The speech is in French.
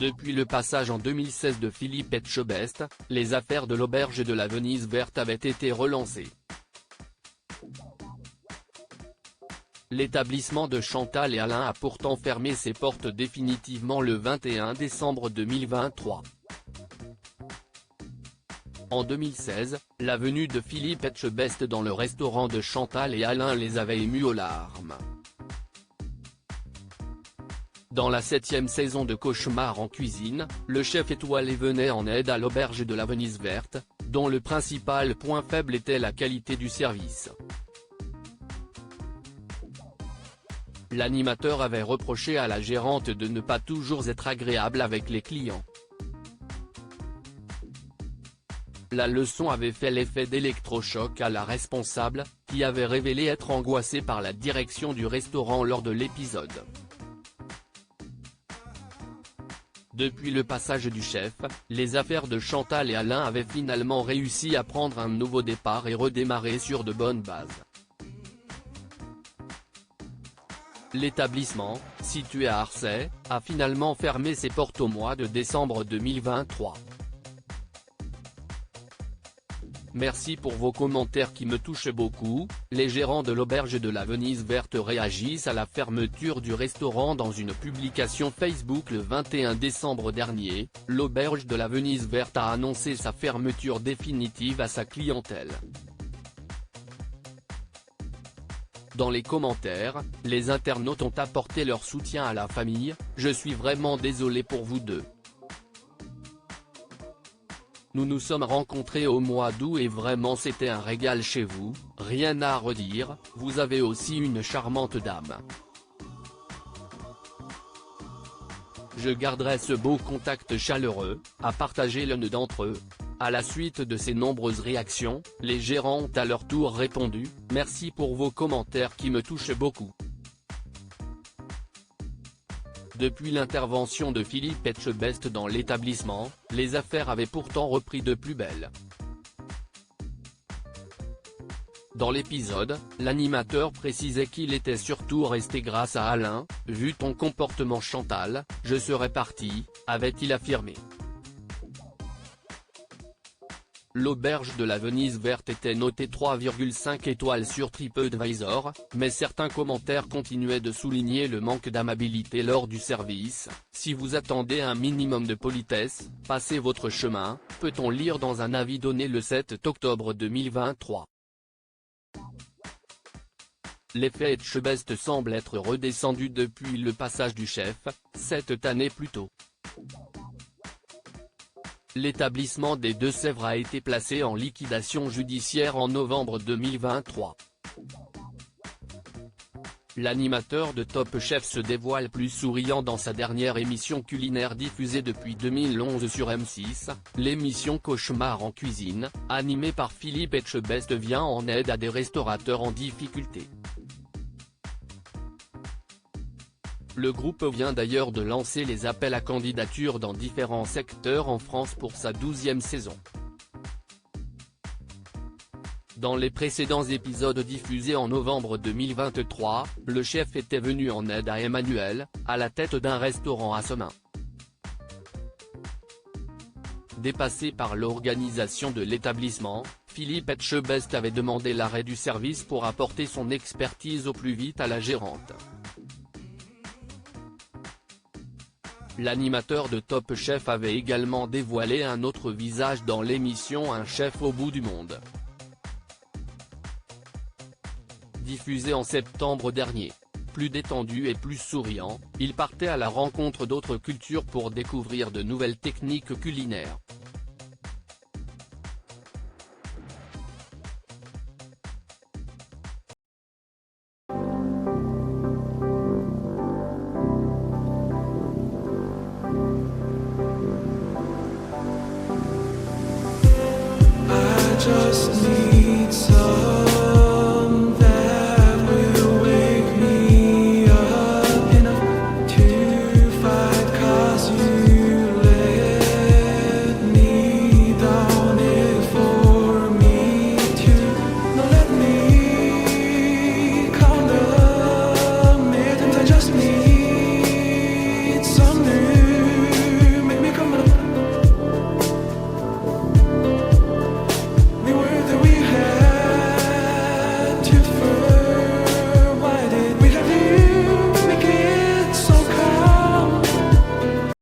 Depuis le passage en 2016 de Philippe Etchebest, les affaires de l'auberge de la Venise verte avaient été relancées. L'établissement de Chantal et Alain a pourtant fermé ses portes définitivement le 21 décembre 2023. En 2016, la venue de Philippe Etchebest dans le restaurant de Chantal et Alain les avait émus aux larmes. Dans la 7e saison de Cauchemar en cuisine, le chef étoilé venait en aide à l'auberge de la Venise verte, dont le principal point faible était la qualité du service. L'animateur avait reproché à la gérante de ne pas toujours être agréable avec les clients. La leçon avait fait l'effet d'électrochoc à la responsable, qui avait révélé être angoissée par la direction du restaurant lors de l'épisode. Depuis le passage du chef, les affaires de Chantal et Alain avaient finalement réussi à prendre un nouveau départ et redémarrer sur de bonnes bases. L'établissement, situé à Arcey, a finalement fermé ses portes au mois de décembre 2023. Merci pour vos commentaires qui me touchent beaucoup. Les gérants de l'auberge de la Venise verte réagissent à la fermeture du restaurant dans une publication Facebook le 21 décembre dernier. L'auberge de la Venise verte a annoncé sa fermeture définitive à sa clientèle. Dans les commentaires, les internautes ont apporté leur soutien à la famille. Je suis vraiment désolé pour vous deux. Nous nous sommes rencontrés au mois d'août et vraiment c'était un régal chez vous, rien à redire, vous avez aussi une charmante dame. Je garderai ce beau contact chaleureux, a partagé l'un d'entre eux. À la suite de ces nombreuses réactions, les gérants ont à leur tour répondu « Merci pour vos commentaires qui me touchent beaucoup ». Depuis l'intervention de Philippe Etchebest dans l'établissement, les affaires avaient pourtant repris de plus belle. Dans l'épisode, l'animateur précisait qu'il était surtout resté grâce à Alain. « Vu ton comportement Chantal, je serais parti », avait-il affirmé. L'auberge de la Venise verte était notée 3,5 étoiles sur TripAdvisor, mais certains commentaires continuaient de souligner le manque d'amabilité lors du service. Si vous attendez un minimum de politesse, passez votre chemin, peut-on lire dans un avis donné le 7 octobre 2023. L'effet Etchebest semble être redescendu depuis le passage du chef, cette année plus tôt. L'établissement des Deux-Sèvres a été placé en liquidation judiciaire en novembre 2023. L'animateur de Top Chef se dévoile plus souriant dans sa dernière émission culinaire diffusée depuis 2011 sur M6, l'émission Cauchemar en cuisine, animée par Philippe Etchebest vient en aide à des restaurateurs en difficulté. Le groupe vient d'ailleurs de lancer les appels à candidature dans différents secteurs en France pour sa 12e saison. Dans les précédents épisodes diffusés en novembre 2023, le chef était venu en aide à Emmanuel, à la tête d'un restaurant à Semin. Dépassé par l'organisation de l'établissement, Philippe Etchebest avait demandé l'arrêt du service pour apporter son expertise au plus vite à la gérante. L'animateur de Top Chef avait également dévoilé un autre visage dans l'émission Un chef au bout du monde. Diffusé en septembre dernier. Plus détendu et plus souriant, il partait à la rencontre d'autres cultures pour découvrir de nouvelles techniques culinaires.